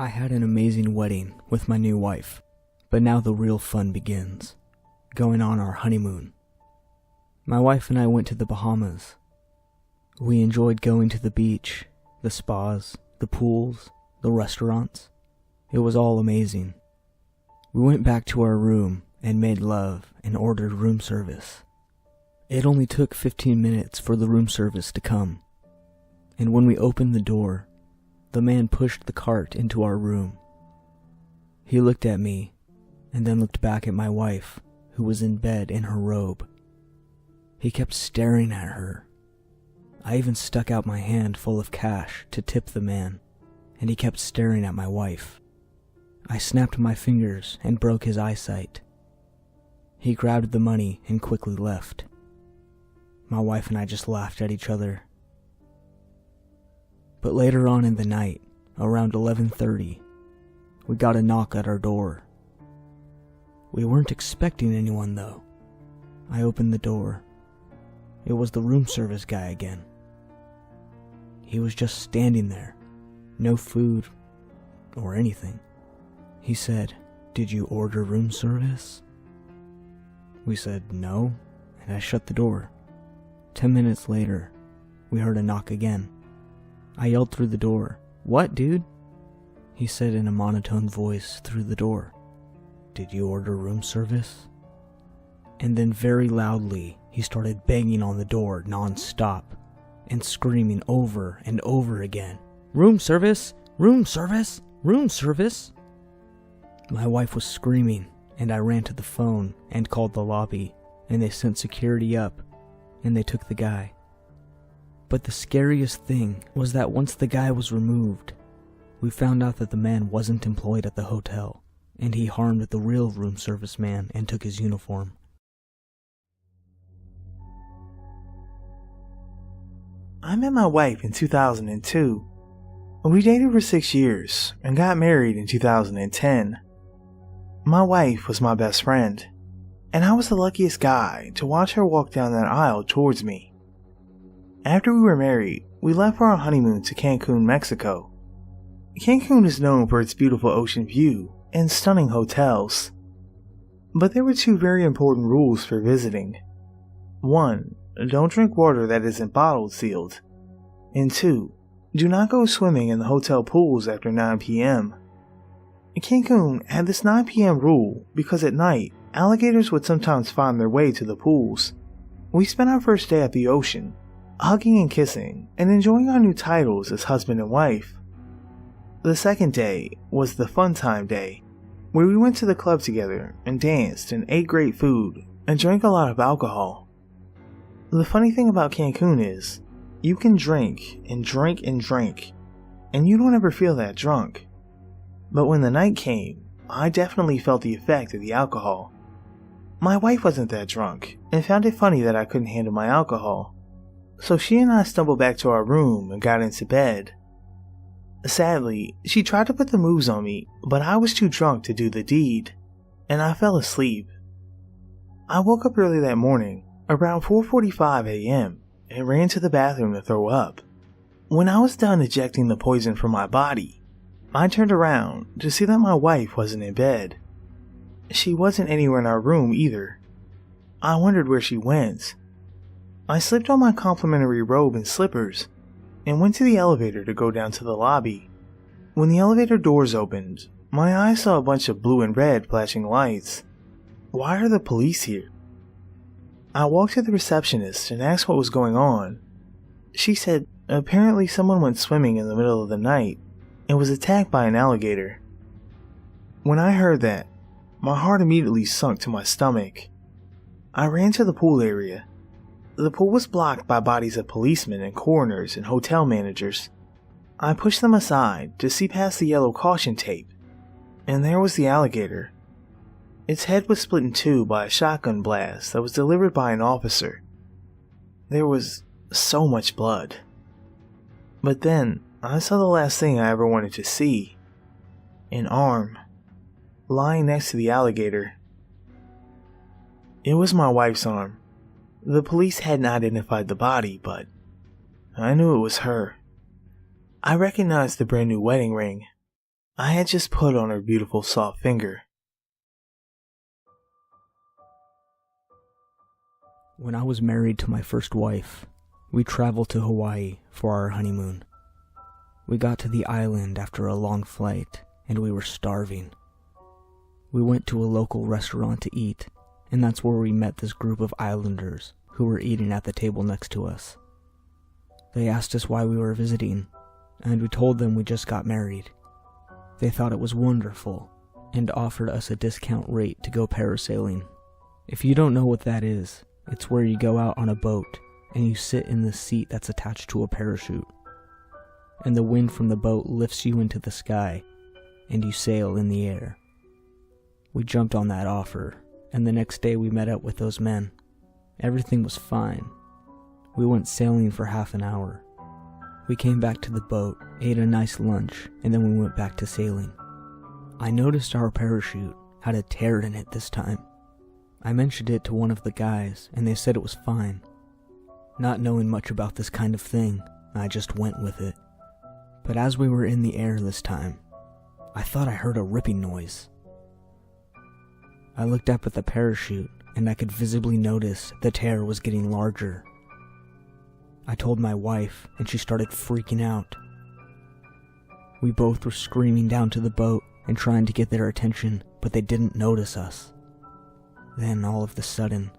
I had an amazing wedding with my new wife, but now the real fun begins, going on our honeymoon. My wife and I went to the Bahamas. We enjoyed going to the beach, the spas, the pools, the restaurants. It was all amazing. We went back to our room and made love and ordered room service. It only took 15 minutes for the room service to come, and when we opened the door, the man pushed the cart into our room. He looked at me, and then looked back at my wife, who was in bed in her robe. He kept staring at her. I even stuck out my hand full of cash to tip the man, and he kept staring at my wife. I snapped my fingers and broke his eyesight. He grabbed the money and quickly left. My wife and I just laughed at each other. But later on in the night, around 11:30, we got a knock at our door. We weren't expecting anyone though. I opened the door. It was the room service guy again. He was just standing there, no food or anything. He said, "Did you order room service?" We said no, and I shut the door. 10 minutes later, we heard a knock again. I yelled through the door, "What, dude?" He said in a monotone voice through the door, "Did you order room service?" And then very loudly, he started banging on the door non-stop and screaming over and over again, "Room service! Room service! Room service!" My wife was screaming, and I ran to the phone and called the lobby, and they sent security up, and they took the guy. But the scariest thing was that once the guy was removed, we found out that the man wasn't employed at the hotel, and he harmed the real room service man and took his uniform. I met my wife in 2002. We dated for 6 years and got married in 2010. My wife was my best friend, and I was the luckiest guy to watch her walk down that aisle towards me. After we were married, we left for our honeymoon to Cancun, Mexico. Cancun is known for its beautiful ocean view and stunning hotels. But there were 2 very important rules for visiting. 1. Don't drink water that isn't bottle sealed. And 2. Do not go swimming in the hotel pools after 9 p.m. Cancun had this 9 p.m. rule because at night, alligators would sometimes find their way to the pools. We spent our first day at the ocean, hugging and kissing, and enjoying our new titles as husband and wife. The second day was the fun time day, where we went to the club together and danced and ate great food and drank a lot of alcohol. The funny thing about Cancun is, you can drink and drink and drink, and you don't ever feel that drunk. But when the night came, I definitely felt the effect of the alcohol. My wife wasn't that drunk and found it funny that I couldn't handle my alcohol. So she and I stumbled back to our room and got into bed. Sadly, she tried to put the moves on me, but I was too drunk to do the deed, and I fell asleep. I woke up early that morning, around 4:45 a.m., and ran to the bathroom to throw up. When I was done ejecting the poison from my body, I turned around to see that my wife wasn't in bed. She wasn't anywhere in our room either. I wondered where she went. I slipped on my complimentary robe and slippers and went to the elevator to go down to the lobby. When the elevator doors opened, my eyes saw a bunch of blue and red flashing lights. Why are the police here? I walked to the receptionist and asked what was going on. She said apparently someone went swimming in the middle of the night and was attacked by an alligator. When I heard that, my heart immediately sunk to my stomach. I ran to the pool area. The pool was blocked by bodies of policemen and coroners and hotel managers. I pushed them aside to see past the yellow caution tape, and there was the alligator. Its head was split in 2 by a shotgun blast that was delivered by an officer. There was so much blood. But then, I saw the last thing I ever wanted to see. An arm, lying next to the alligator. It was my wife's arm. The police hadn't identified the body, but I knew it was her. I recognized the brand new wedding ring. I had just put on her beautiful soft finger. When I was married to my first wife, we traveled to Hawaii for our honeymoon. We got to the island after a long flight, and we were starving. We went to a local restaurant to eat, and that's where we met this group of islanders who were eating at the table next to us. They asked us why we were visiting, and we told them we just got married. They thought it was wonderful, and offered us a discount rate to go parasailing. If you don't know what that is, it's where you go out on a boat, and you sit in the seat that's attached to a parachute. And the wind from the boat lifts you into the sky, and you sail in the air. We jumped on that offer, and the next day we met up with those men. Everything was fine. We went sailing for half an hour. We came back to the boat, ate a nice lunch, and then we went back to sailing. I noticed our parachute had a tear in it this time. I mentioned it to one of the guys, and they said it was fine. Not knowing much about this kind of thing, I just went with it. But as we were in the air this time, I thought I heard a ripping noise. I looked up at the parachute, and I could visibly notice the tear was getting larger. I told my wife, and she started freaking out. We both were screaming down to the boat and trying to get their attention, but they didn't notice us. Then, all of a sudden,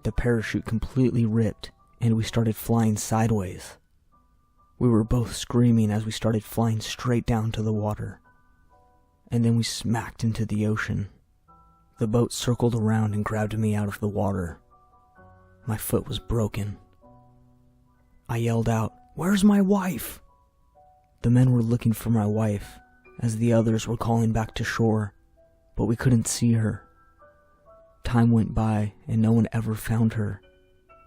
the parachute completely ripped, and we started flying sideways. We were both screaming as we started flying straight down to the water. And then we smacked into the ocean. The boat circled around and grabbed me out of the water. My foot was broken. I yelled out, "Where's my wife?" The men were looking for my wife, as the others were calling back to shore, but we couldn't see her. Time went by, and no one ever found her.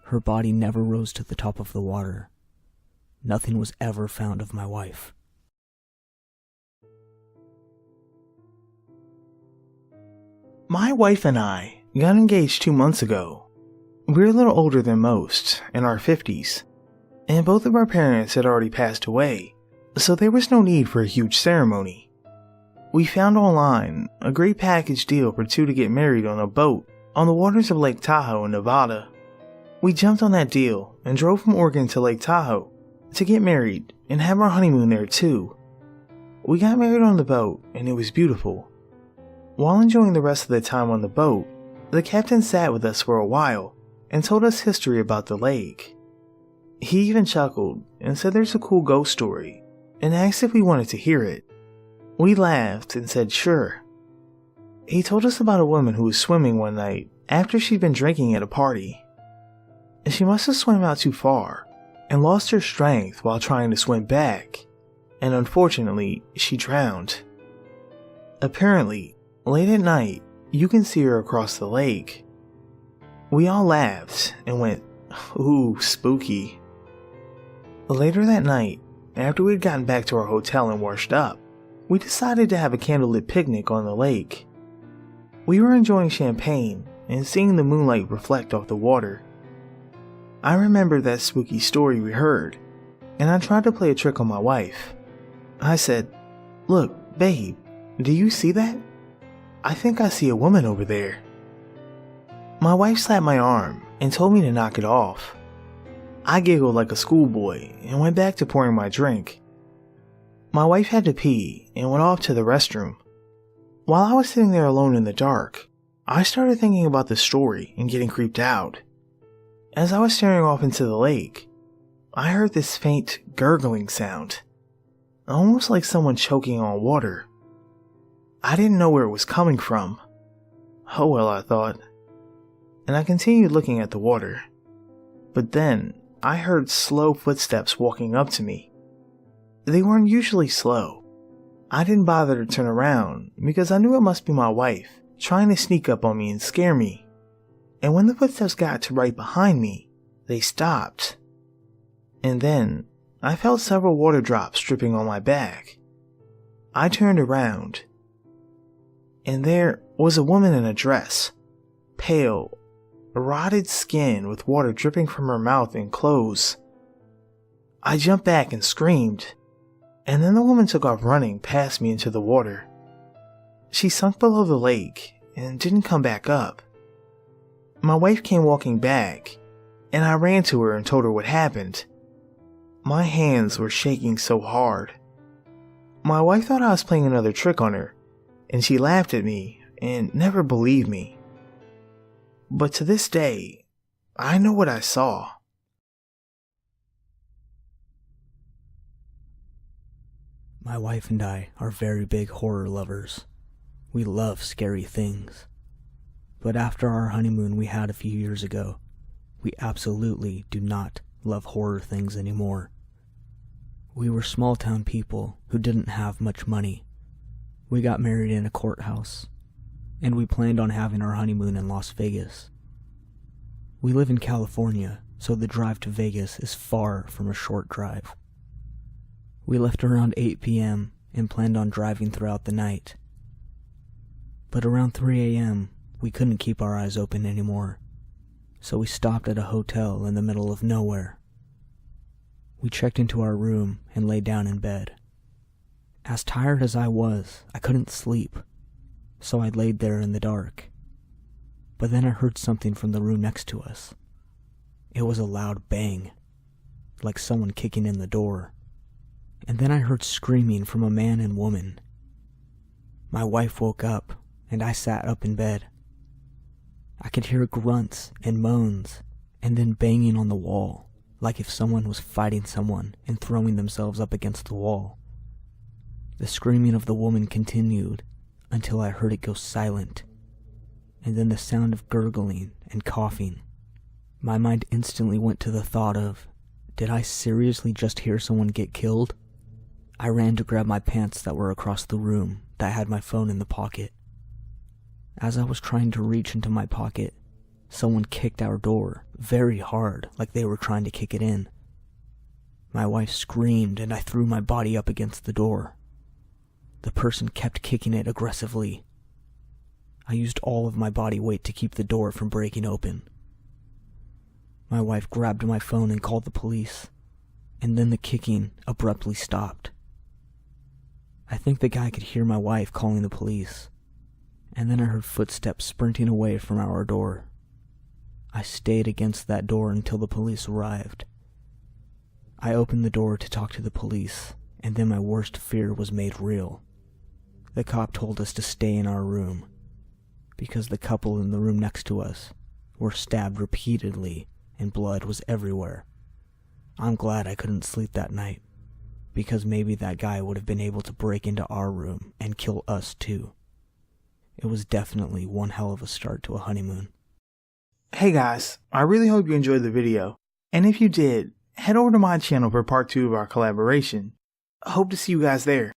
Her body never rose to the top of the water. Nothing was ever found of my wife. My wife and I got engaged 2 months ago. We're a little older than most, in our 50s, and both of our parents had already passed away, so there was no need for a huge ceremony. We found online a great package deal for two to get married on a boat on the waters of Lake Tahoe in Nevada. We jumped on that deal and drove from Oregon to Lake Tahoe to get married and have our honeymoon there too. We got married on the boat and it was beautiful. While enjoying the rest of the time on the boat, the captain sat with us for a while and told us history about the lake. He even chuckled and said there's a cool ghost story and asked if we wanted to hear it. We laughed and said sure. He told us about a woman who was swimming one night after she'd been drinking at a party. She must have swum out too far and lost her strength while trying to swim back, and unfortunately, she drowned. Apparently, late at night, you can see her across the lake. We all laughed and went, "Ooh, spooky." Later that night, after we'd gotten back to our hotel and washed up, we decided to have a candlelit picnic on the lake. We were enjoying champagne and seeing the moonlight reflect off the water. I remembered that spooky story we heard, and I tried to play a trick on my wife. I said, "Look, babe, do you see that? I think I see a woman over there." My wife slapped my arm and told me to knock it off. I giggled like a schoolboy and went back to pouring my drink. My wife had to pee and went off to the restroom. While I was sitting there alone in the dark, I started thinking about the story and getting creeped out. As I was staring off into the lake, I heard this faint gurgling sound, almost like someone choking on water. I didn't know where it was coming from. Oh well, I thought, and I continued looking at the water. But then, I heard slow footsteps walking up to me. They weren't usually slow. I didn't bother to turn around because I knew it must be my wife trying to sneak up on me and scare me. And when the footsteps got to right behind me, they stopped. And then, I felt several water drops dripping on my back. I turned around, and there was a woman in a dress, pale, rotted skin with water dripping from her mouth and clothes. I jumped back and screamed. and then the woman took off running past me into the water. She sunk below the lake and didn't come back up. My wife came walking back, and I ran to her and told her what happened. My hands were shaking so hard. My wife thought I was playing another trick on her, and she laughed at me and never believed me. But to this day, I know what I saw. My wife and I are very big horror lovers. We love scary things. But after our honeymoon we had a few years ago, we absolutely do not love horror things anymore. We were small town people who didn't have much money. We got married in a courthouse, and we planned on having our honeymoon in Las Vegas. We live in California, so the drive to Vegas is far from a short drive. We left around 8 p.m. and planned on driving throughout the night. But around 3 a.m., we couldn't keep our eyes open anymore, so we stopped at a hotel in the middle of nowhere. We checked into our room and lay down in bed. As tired as I was, I couldn't sleep, so I laid there in the dark. But then I heard something from the room next to us. It was a loud bang, like someone kicking in the door. And then I heard screaming from a man and woman. My wife woke up, and I sat up in bed. I could hear grunts and moans, and then banging on the wall, like if someone was fighting someone and throwing themselves up against the wall. The screaming of the woman continued until I heard it go silent, and then the sound of gurgling and coughing. My mind instantly went to the thought of, did I seriously just hear someone get killed? I ran to grab my pants that were across the room that had my phone in the pocket. As I was trying to reach into my pocket, someone kicked our door very hard, like they were trying to kick it in. My wife screamed and I threw my body up against the door. The person kept kicking it aggressively. I used all of my body weight to keep the door from breaking open. My wife grabbed my phone and called the police, and then the kicking abruptly stopped. I think the guy could hear my wife calling the police, and then I heard footsteps sprinting away from our door. I stayed against that door until the police arrived. I opened the door to talk to the police, and then my worst fear was made real. The cop told us to stay in our room, because the couple in the room next to us were stabbed repeatedly and blood was everywhere. I'm glad I couldn't sleep that night, because maybe that guy would have been able to break into our room and kill us too. It was definitely one hell of a start to a honeymoon. Hey guys, I really hope you enjoyed the video, and if you did, head over to my channel for part 2 of our collaboration. I hope to see you guys there.